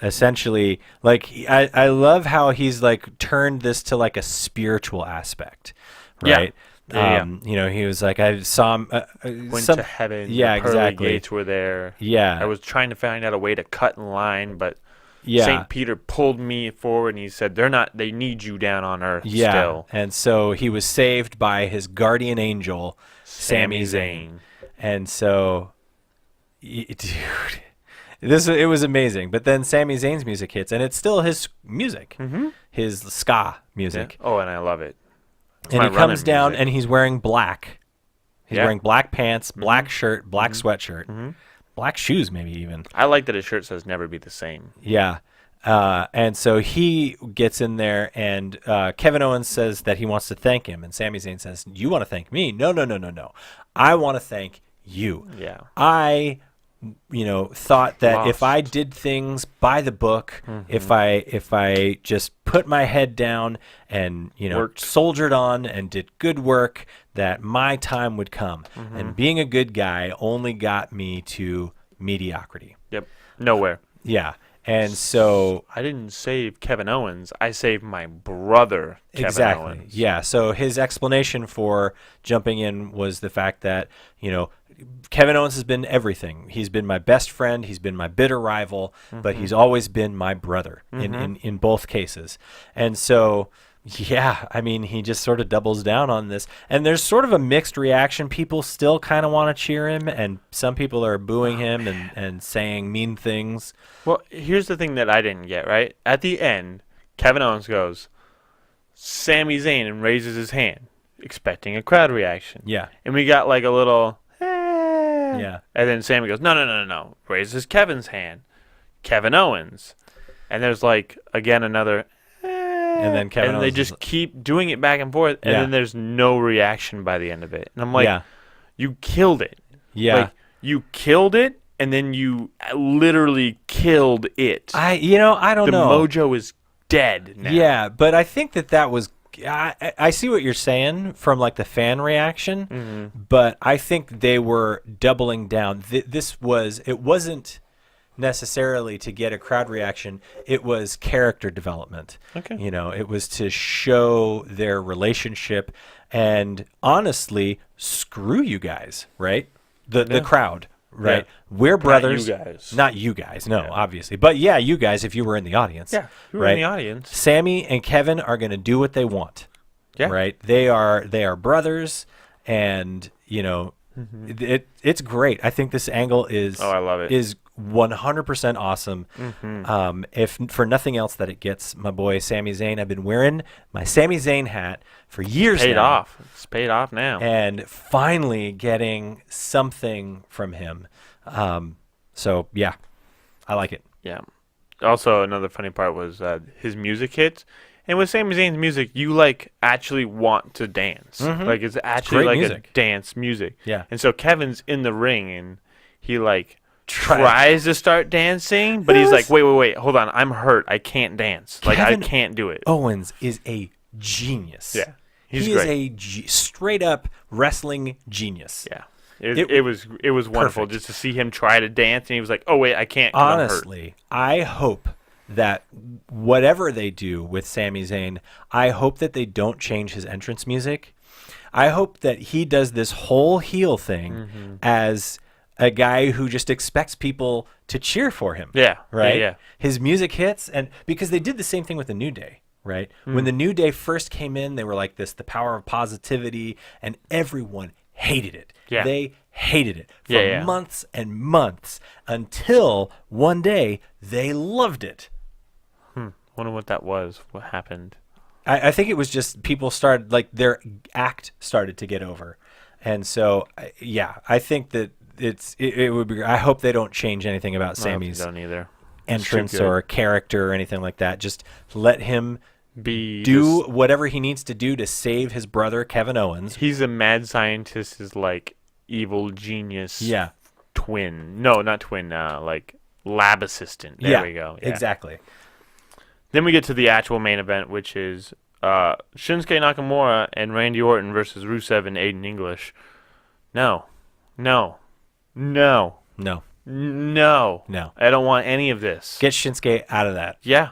Essentially, like, I love how he's, like, turned this to, like, a spiritual aspect. Right? Yeah. You know, he was like, I saw him. Went to heaven. Yeah, the pearly exactly. gates were there. Yeah. I was trying to find out a way to cut in line, but yeah. St. Peter pulled me forward and he said, they need you down on earth Yeah. still. And so he was saved by his guardian angel, Sami Zayn. And so, dude, it was amazing. But then Sami Zayn's music hits, and it's still his music, his ska music. Yeah. Oh, and I love it. And he comes down and he's wearing black. He's wearing black pants, black shirt, black sweatshirt, black shoes maybe even. I like that his shirt says never be the same. Yeah. And so he gets in there, and Kevin Owens says that he wants to thank him, and Sami Zayn says, "You want to thank me? No, no, no, no, no. I want to thank you. Yeah. I, thought that if I Lost. did things by the book, if I just put my head down and Worked. soldiered on and did good work, that my time would come. And being a good guy only got me to mediocrity." Yep. Nowhere. Yeah. And so I didn't save Kevin Owens. I saved my brother, Kevin exactly. Owens. Yeah. So his explanation for jumping in was the fact that, Kevin Owens has been everything. He's been my best friend. He's been my bitter rival, but he's always been my brother in both cases. And so, yeah, I mean, he just sort of doubles down on this. And there's sort of a mixed reaction. People still kind of want to cheer him, and some people are booing him and saying mean things. Well, here's the thing that I didn't get, right? At the end, Kevin Owens goes, Sami Zayn, and raises his hand, expecting a crowd reaction. Yeah. And we got like a little, Yeah. And then Sami goes, no, no, no, no, no. Raises Kevin's hand. Kevin Owens. And there's like, again, another, And then Kevin and Owens they is- just keep doing it back and forth, and Yeah. then there's no reaction by the end of it. And I'm like, yeah. you killed it. Yeah. Like, you killed it, and then you literally killed it. I don't The know. mojo is dead now. Yeah, but I think that was. I see what you're saying from like the fan reaction, but I think they were doubling down. It wasn't necessarily to get a crowd reaction. It was character development. Okay. It was to show their relationship, and honestly, screw you guys, right? The crowd. Right, Yeah. we're brothers. you guys. Not you guys, no, obviously, but yeah, you guys. If you were in the audience, Yeah, you were right? in the audience. Sammy and Kevin are going to do what they want. Yeah. Right. They are brothers, and it's great. I think this angle is. Oh, I love it. Is 100% awesome. If for nothing else, that it gets my boy Sami Zayn. I've been wearing my Sami Zayn hat for years Paid now. off. It's paid off now. And finally getting something from him. So yeah, I like it. Yeah. Also, another funny part was his music hits. And with Sami Zayn's music, you like actually want to dance. Like it's actually great like music. a dance music. Yeah. And so Kevin's in the ring and he like tries to start dancing, but he's like, wait, hold on, I'm hurt. I can't dance. Like Kevin I can't do it. Owens is a genius. Yeah. He's he great. is a straight up wrestling genius. Yeah. It was wonderful Perfect. just to see him try to dance, and he was like, "Oh wait, I can't." 'Cause I'm hurt." Honestly, I hope that whatever they do with Sami Zayn, I hope that they don't change his entrance music. I hope that he does this whole heel thing as a guy who just expects people to cheer for him. Yeah, Right? yeah. His music hits, and because they did the same thing with the New Day, right? When the New Day first came in, they were like the power of positivity, and everyone hated it. Yeah. They hated it for Yeah. months and months until one day they loved it. Wonder what that was. What happened? I think it was just people started, like, their act started to get over. And so, I think that it would be. I hope they don't change anything about Sammy's Don't either. entrance good. or character or anything like that. Just let him Be do whatever he needs to do to save his brother Kevin Owens. He's a mad scientist. Is like evil genius. Yeah. Twin. No, not twin. Like lab assistant. There we go. Yeah. Exactly. Then we get to the actual main event, which is Shinsuke Nakamura and Randy Orton versus Rusev and Aiden English. No. No. No. I don't want any of this. Get Shinsuke out of that. Yeah.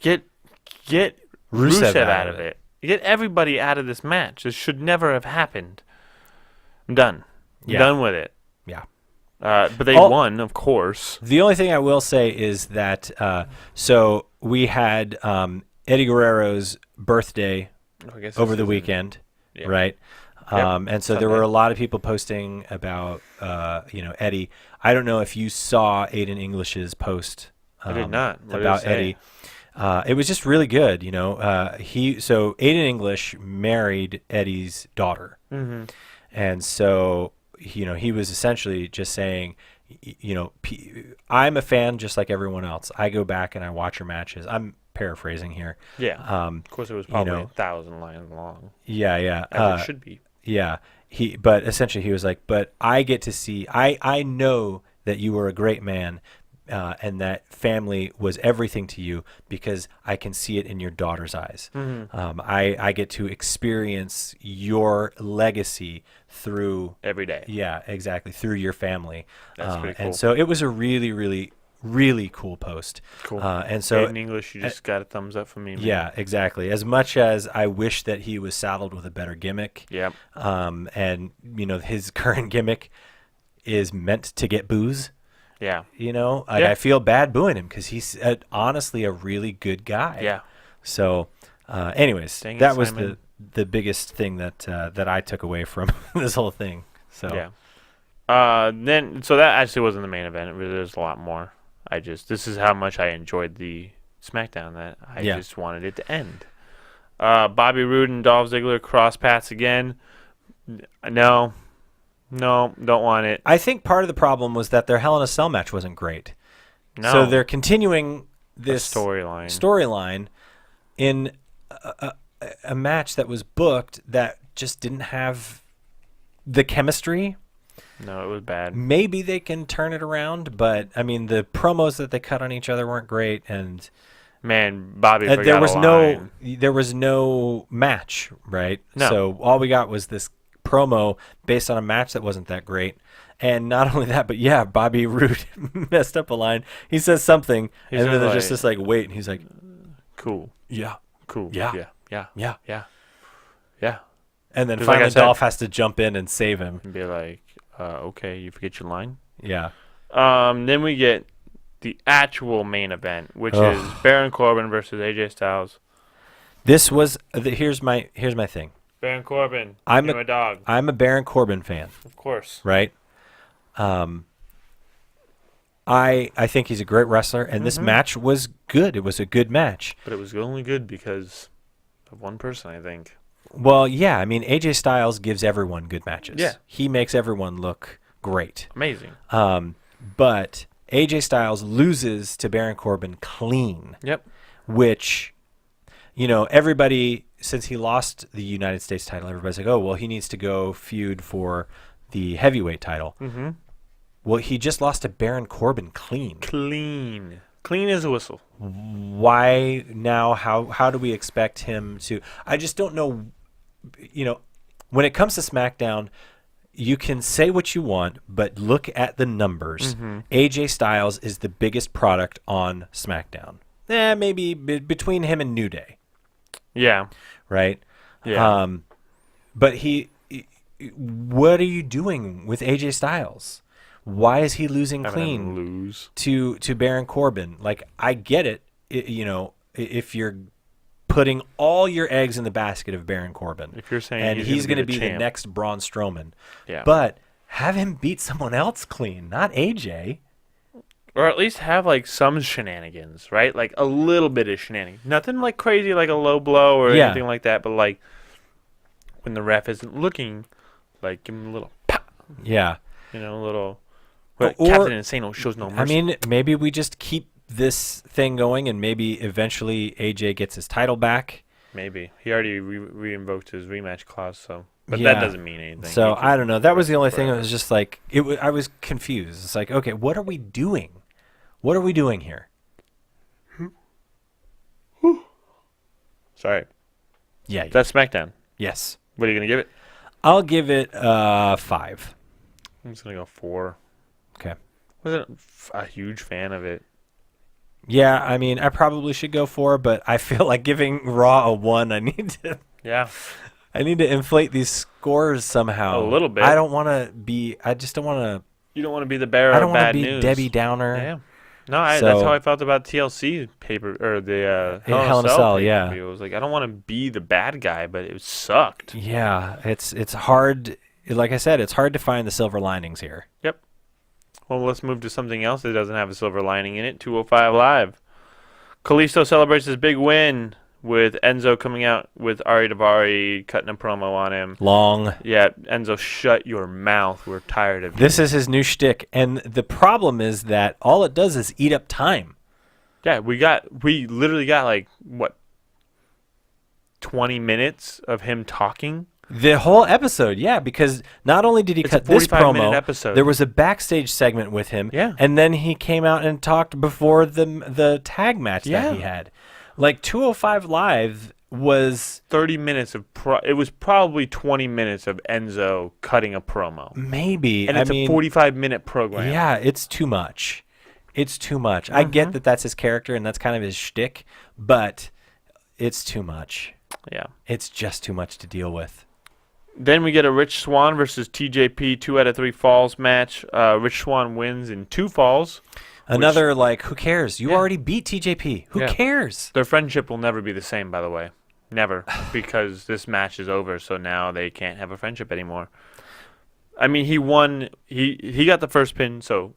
Get Rusev out out of of it. Get everybody out of this match. This should never have happened. I'm done. Yeah. Done with it. Yeah. But they Oh. won, of course. The only thing I will say is that so we had Eddie Guerrero's birthday I guess over this the is weekend, Yeah. right? And so there Sunday. were a lot of people posting about Eddie. I don't know if you saw Aiden English's post. I did not. What did it about say? Eddie. It was just really good, so Aiden English married Eddie's daughter, and so he was essentially just saying, I'm a fan just like everyone else. I go back and I watch your matches. I'm paraphrasing here. Yeah. Of course, it was probably 1,000 lines long. Yeah. As it should be. Yeah. But essentially he was like, but I get to see, I know that you were a great man, and that family was everything to you because I can see it in your daughter's eyes. Mm-hmm. I get to experience your legacy through every day. Yeah, exactly. Through your family. That's pretty cool. And so it was a really, really, really cool post. Cool. And so in English, you just got a thumbs up from me, man. Yeah, exactly. As much as I wish that he was saddled with a better gimmick. Yep. And his current gimmick is meant to get boos. Yeah. I feel bad booing him because he's honestly a really good guy. Yeah. So, anyways, Dang it, that was Simon. the biggest thing that I took away from this whole thing. So yeah. So that actually wasn't the main event. There's a lot more. This is how much I enjoyed the SmackDown that I just wanted it to end. Bobby Roode and Dolph Ziggler cross paths again. No, don't want it. I think part of the problem was that their Hell in a Cell match wasn't great. No. So they're continuing this storyline in a match that was booked that just didn't have the chemistry. No, it was bad. Maybe they can turn it around, but I mean the promos that they cut on each other weren't great, and man, Bobby forgot there was a line. there was no match, right? No. So all we got was this promo based on a match that wasn't that great. And not only that, but yeah, Bobby Roode messed up a line. He says something, and then there's just this like wait, and he's like, "Cool, yeah, cool, yeah. And then finally, Dolph has to jump in and save him and be like, "Okay, you forget your line." Yeah. Then we get the actual main event, which is Baron Corbin versus AJ Styles. This was here's my thing. Baron Corbin, I'm a dog. I'm a Baron Corbin fan. Of course. Right? I think he's a great wrestler, and this match was good. It was a good match. But it was only good because of one person, I think. Well, yeah. I mean, AJ Styles gives everyone good matches. Yeah. He makes everyone look great. Amazing. But AJ Styles loses to Baron Corbin clean. Yep. Which, everybody, since he lost the United States title, everybody's like, oh, well, he needs to go feud for the heavyweight title. Mm-hmm. Well, he just lost to Baron Corbin clean. Clean as a whistle. Why now? How do we expect him to? I just don't know. When it comes to SmackDown, you can say what you want, but look at the numbers. AJ Styles is the biggest product on SmackDown. Maybe between him and New Day. Yeah. Right? Yeah. But what are you doing with AJ Styles? Why is he losing clean to Baron Corbin? Like, I get it, if you're putting all your eggs in the basket of Baron Corbin. If you're saying and he's going to be the next Braun Strowman. Yeah. But have him beat someone else clean, not AJ. Or at least have, like, some shenanigans, right? Like, a little bit of shenanigans. Nothing, like, crazy, like a low blow or anything like that. But, like, when the ref isn't looking, like, give him a little pop. Yeah. A little... Captain Insano shows no mercy. I mean, maybe we just keep this thing going, and maybe eventually AJ gets his title back. Maybe. He already re-invoked his rematch clause, so... But that doesn't mean anything. So, I don't know. That was the only thing. It was just like... I was confused. It's like, okay, what are we doing? What are we doing here? Sorry. Yeah. That's SmackDown. Yes. What are you going to give it? I'll give it 5. I'm just going to go 4. Okay. Wasn't a huge fan of it. Yeah, I mean, I probably should go 4, but I feel like giving Raw a 1. I need to inflate these scores somehow. A little bit. I don't want to be. I just don't want to. You don't want to be the bearer of bad news. I don't want to be Debbie Downer. Yeah. No, that's how I felt about TLC paper or the Hell in a Cell. Yeah. It was like I don't want to be the bad guy, but it sucked. Yeah, it's hard. Like I said, it's hard to find the silver linings here. Yep. Well, let's move to something else that doesn't have a silver lining in it. 205 Live. Kalisto celebrates his big win with Enzo coming out with Ari Daivari cutting a promo on him. Long. Yeah, Enzo, shut your mouth. We're tired of you. This is his new shtick, and the problem is that all it does is eat up time. Yeah, we literally got like what 20 minutes of him talking. The whole episode, yeah, because not only did he cut this 45-minute promo, episode. there was a backstage segment with him, Yeah. and then he came out and talked before the tag match that he had. Like 205 Live was 30 minutes of it was probably 20 minutes of Enzo cutting a promo. maybe, And it's a 45-minute program. Yeah, it's too much. It's too much. I get that that's his character and that's kind of his shtick, but it's too much. Yeah. It's just too much to deal with. Then we get a Rich Swann versus TJP 2 out of 3 falls match. Rich Swann wins in 2 falls. Another, who cares? You already beat TJP. Who cares? Their friendship will never be the same, by the way. Never. Because this match is over, so now they can't have a friendship anymore. I mean, he won. He got the first pin, so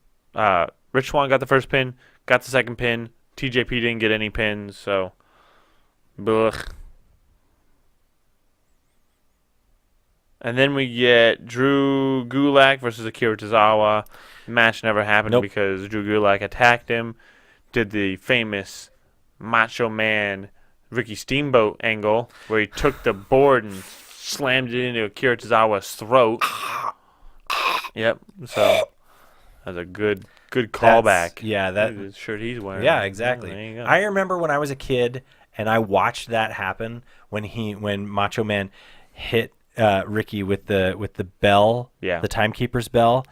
Rich Swann got the first pin, got the second pin. TJP didn't get any pins, so... Blech. And then we get Drew Gulak versus Akira Tozawa. Match never happened because Drew Gulak attacked him, did the famous Macho Man Ricky Steamboat angle where he took the board and slammed it into Akira Tozawa's throat. Yep. So that was a good callback. That's the shirt he's wearing. Yeah, exactly. There you go. I remember when I was a kid and I watched that happen when Macho Man hit Ricky with the bell, the timekeeper's bell.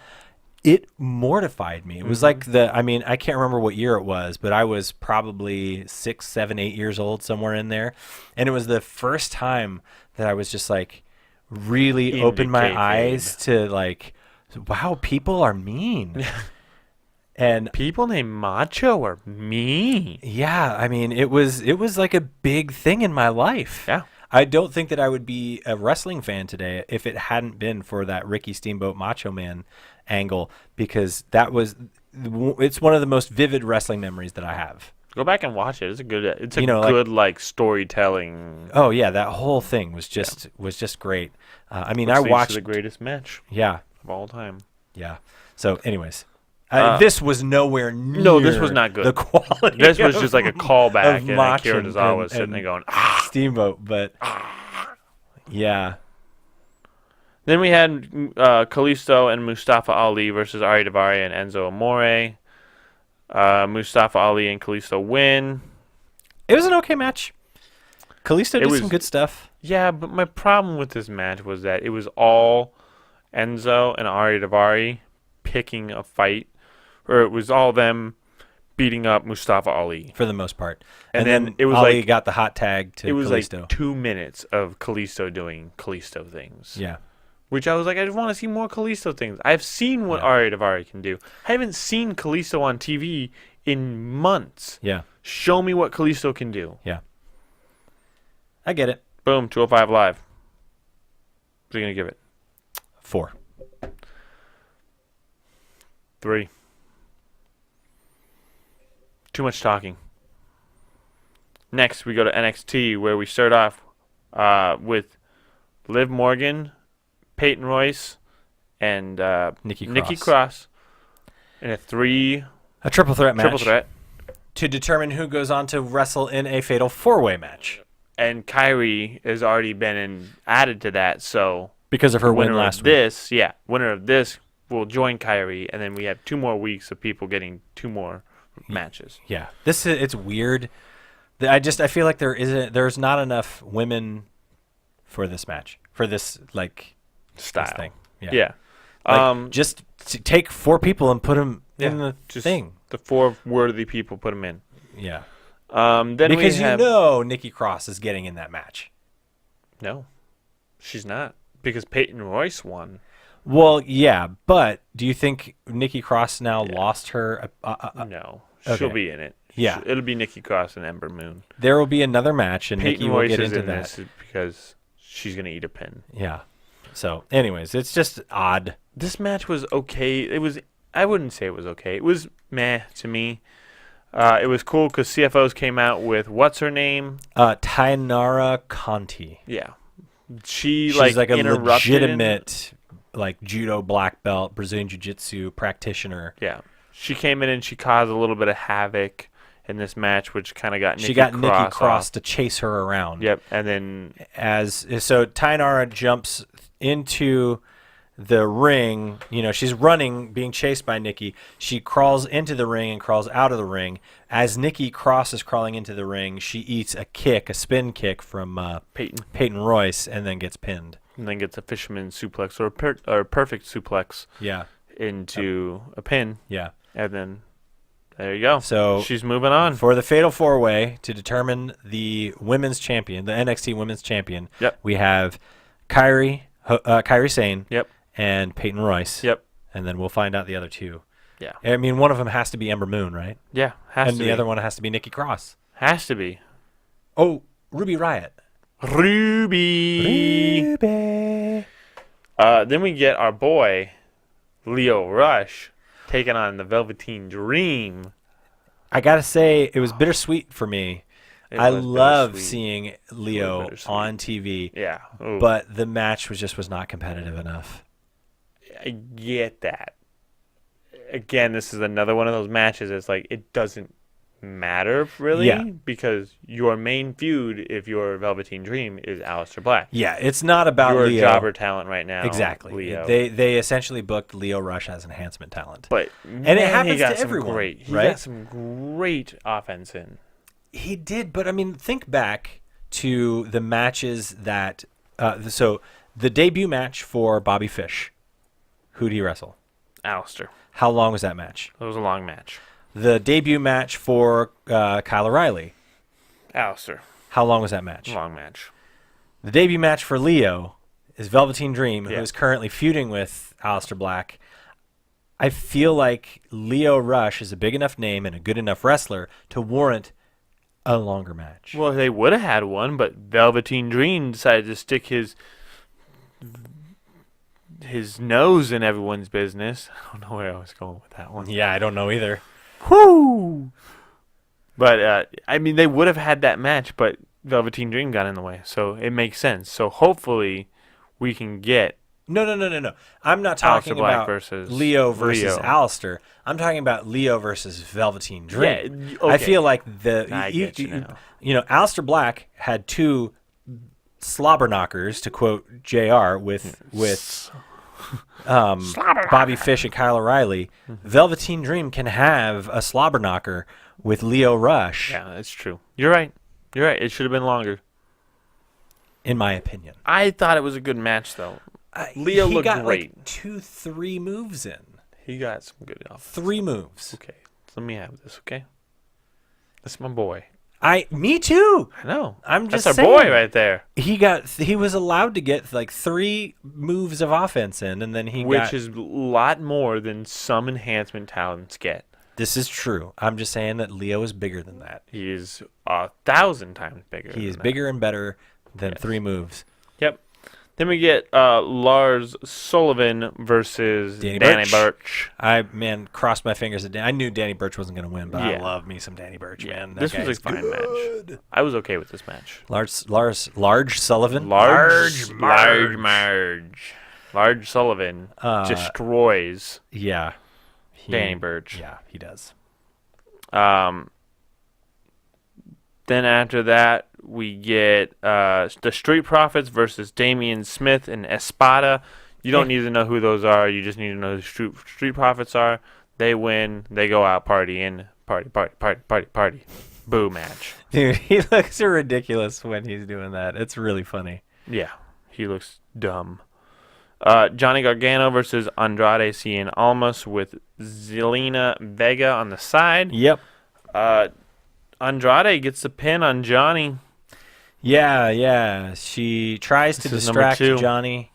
It mortified me. It was like I can't remember what year it was, but I was probably 6, 7, 8 years old, somewhere in there. And it was the first time that I was just like really opened my eyes to like, wow, people are mean. And people named Macho are mean. Yeah, I mean, it was like a big thing in my life. Yeah. I don't think that I would be a wrestling fan today if it hadn't been for that Ricky Steamboat Macho Man angle, because it's one of the most vivid wrestling memories that I have. Go back and watch it. It's a good storytelling. Oh yeah, that whole thing was just great. I mean, I watched the greatest match. Yeah, of all time. Yeah. So, anyways. This was nowhere near. No, this was not good. The quality. This was just like a callback, and Akira Tozawa was sitting there going, Steamboat, but yeah. Then we had Kalisto and Mustafa Ali versus Ari Daivari and Enzo Amore. Mustafa Ali and Kalisto win. It was an okay match. Kalisto did some good stuff. Yeah, but my problem with this match was that it was all Enzo and Ari Daivari picking a fight. Or it was all them beating up Mustafa Ali. For the most part. And then it was Ali got the hot tag to Kalisto. It was like 2 minutes of Kalisto doing Kalisto things. Yeah. Which I was like, I just want to see more Kalisto things. I've seen what Ari Daivari can do. I haven't seen Kalisto on TV in months. Yeah. Show me what Kalisto can do. Yeah. I get it. Boom, 205 Live. What are you going to give it? 4. 3. Too much talking. Next, we go to NXT, where we start off with Liv Morgan, Peyton Royce, and Nikki Cross in a triple threat match. Triple threat. To determine who goes on to wrestle in a fatal 4-way match. And Kairi has already been added to that, so... Because of her win last week. Winner of this will join Kairi, and then we have 2 more weeks of people getting 2 more matches. Yeah. It's weird. I feel like there's not enough women for this match. For this, style. This thing. Yeah. Just take 4 people and put them in the thing. The 4 worthy people, put them in. Yeah. Then because Nikki Cross is getting in that match. No, she's not. Because Peyton Royce won. Well, yeah, but do you think Nikki Cross now lost her? No, she'll be in it. Yeah, it'll be Nikki Cross and Ember Moon. There will be another match, and Peyton Nikki Royce will get is into in that this because she's gonna eat a pin. Yeah. So, anyways, it's just odd. This match was okay. I wouldn't say it was okay. It was meh to me. It was cool because CFOs came out with what's her name? Tainara Conti. Yeah, She's like a legitimate like judo black belt, Brazilian jiu-jitsu practitioner. Yeah, she came in and she caused a little bit of havoc in this match, which kind of got Nikki Cross to chase her around. Yep, and then Tainara jumps into the ring. She's running, being chased by Nikki. She crawls into the ring and crawls out of the ring. As Nikki Cross is crawling into the ring, she eats a spin kick from Peyton Royce, and then gets pinned. And then gets a fisherman suplex or a perfect suplex. Yeah. Into a pin. Yeah. And then there you go. So she's moving on for the Fatal 4-Way to determine the women's champion, the NXT Women's Champion. Yep. We have Kairi Sane. Yep. And Peyton Royce. Yep. And then we'll find out the other two. Yeah. I mean, one of them has to be Ember Moon, right? Yeah, has to be. And the other one has to be Nikki Cross. Has to be. Oh, Ruby Riott. Ruby. Then we get our boy, Lio Rush, taking on the Velveteen Dream. I got to say, it was bittersweet for me. I love seeing Lio on TV. Yeah. Ooh. But the match was not competitive enough. I get that. Again, this is another one of those matches. It's like it doesn't matter really because your main feud, if you're Velveteen Dream, is Aleister Black. Yeah, it's not about You're Lio. a jobber talent right now. Exactly. Lio. They essentially booked Lio Rush as enhancement talent. But and it happens to everyone. He got some great offense in. He did, but I mean, think back to the matches that. So the debut match for Bobby Fish. Who did he wrestle? Aleister. How long was that match? It was a long match. The debut match for Kyle O'Reilly. Aleister. How long was that match? Long match. The debut match for Lio is Velveteen Dream, who is currently feuding with Aleister Black. I feel like Lio Rush is a big enough name and a good enough wrestler to warrant a longer match. Well, they would have had one, but Velveteen Dream decided to stick his nose in everyone's business. I don't know where I was going with that one. Yeah, I don't know either. Whoo! But, I mean, they would have had that match, but Velveteen Dream got in the way, so it makes sense. So hopefully we can get... No. I'm not talking about versus Lio versus Aleister. I'm talking about Lio versus Velveteen Dream. Yeah, okay. I feel like Aleister Black had two slobber knockers, to quote JR, with Bobby Fish and Kyle O'Reilly. Velveteen Dream can have a slobber knocker with Lio Rush. Yeah, that's true. You're right. It should have been longer. In my opinion. I thought it was a good match, though. Lio looked great. Like 2-3 moves in. He got some good offense. 3 moves. Okay, let me have this, okay? That's my boy. Me too. I know. That's our boy right there. He was allowed to get like 3 moves of offense in, and then which is a lot more than some enhancement talents get. This is true. I'm just saying that Lio is bigger than that. He is 1,000 times bigger. He is bigger and better than 3 moves. Yep. Then we get Lars Sullivan versus Danny Burch. I crossed my fingers. I knew Danny Burch wasn't going to win, but I love me some Danny Burch, man. This was a fine match. I was okay with this match. Large Sullivan? Large Sullivan destroys Danny Burch. Yeah, he does. Then after that, we get the Street Profits versus Damian Smith and Espada. You don't need to know who those are. You just need to know who the Street Profits are. They win. They go out partying. Party. Boo match. Dude, he looks ridiculous when he's doing that. It's really funny. Yeah, he looks dumb. Johnny Gargano versus Andrade Cien Almas with Zelina Vega on the side. Yep. Andrade gets the pin on Johnny. Yeah. She tries to distract Johnny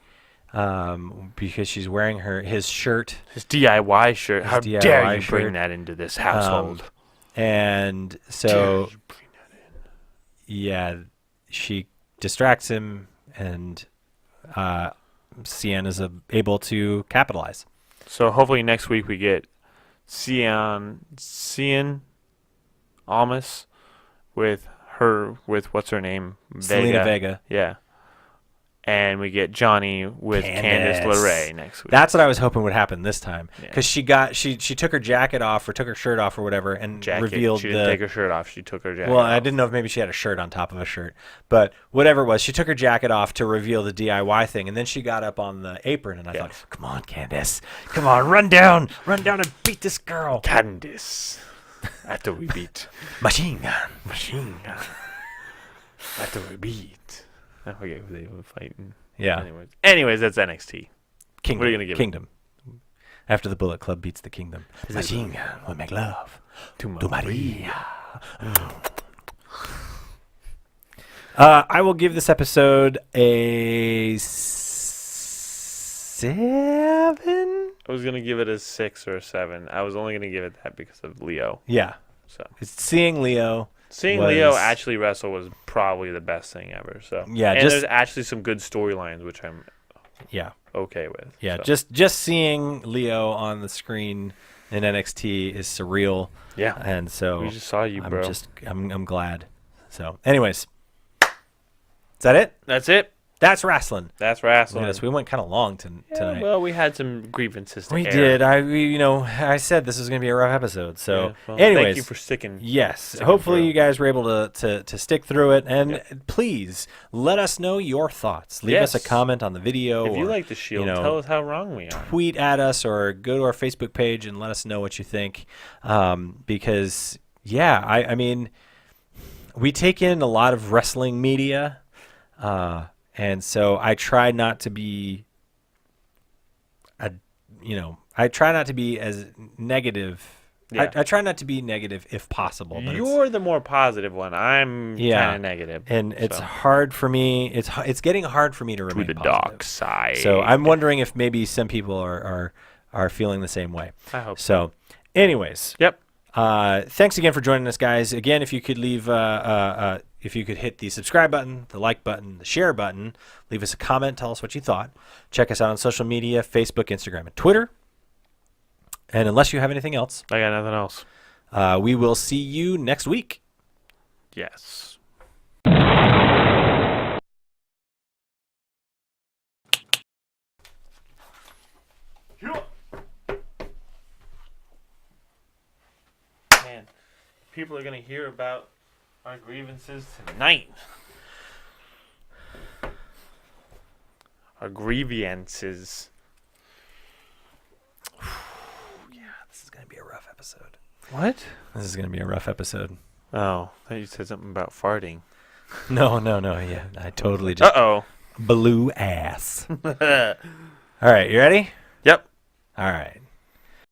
because she's wearing his shirt. His DIY shirt. How dare you bring that into this household? And so, she distracts him, and Cien is able to capitalize. So hopefully next week we get Cien Almas with what's her name? Selena Vega. Yeah. And we get Johnny with Candice LeRae next week. That's what I was hoping would happen this time, because she took her jacket off or took her shirt off or whatever, and revealed she didn't take her shirt off. She took her jacket. Well, off. I didn't know if maybe she had a shirt on top of a shirt, but whatever it was, she took her jacket off to reveal the DIY thing, and then she got up on the apron, and I thought, "Come on, Candice, come on, run down and beat this girl." Candice. After we beat Machine Gun. After we beat. I forget who they were fighting. Yeah. Anyways, that's NXT. Kingdom. What are you gonna give Kingdom. After the Bullet Club beats the Kingdom, Machine Gun will make love to Maria. I will give this episode a 7. I was gonna give it a 6 or a 7. I was only gonna give it that because of Leo. Yeah. So seeing Leo actually wrestle was probably the best thing ever. So yeah, and there's actually some good storylines which I'm okay with. Yeah, so. just seeing Leo on the screen in NXT is surreal. Yeah, and so we just saw you, bro. I'm glad. So, anyways, is that it? That's it. That's wrestling. That's wrestling. Yes, we went kind of long tonight. Well, we had some grievances to We air. did. I said this was going to be a rough episode. So, well, anyways, thank you for sticking. Yes. Hopefully, you guys were able to stick through it. And please let us know your thoughts. Leave us a comment on the video. If you like the Shield, tell us how wrong we are. Tweet at us or go to our Facebook page and let us know what you think. Because, I mean, we take in a lot of wrestling media. And so I try not to be as negative. Yeah. I try not to be negative if possible. But you're the more positive one. I'm kind of negative. And it's hard for me. It's getting hard for me to remain to the positive. dark side. So I'm wondering if maybe some people are feeling the same way. I hope so. Anyways. Yep. Thanks again for joining us, guys. Again, if you could leave, if you could hit the subscribe button, the like button, the share button, leave us a comment, tell us what you thought. Check us out on social media, Facebook, Instagram, and Twitter. And unless you have anything else, I got nothing else. We will see you next week. Yes. Man, people are going to hear about our grievances tonight. Our grievances. This is going to be a rough episode. What? This is going to be a rough episode. Oh, I thought you said something about farting. No. Yeah, I totally just blew ass. All right, you ready? Yep. All right.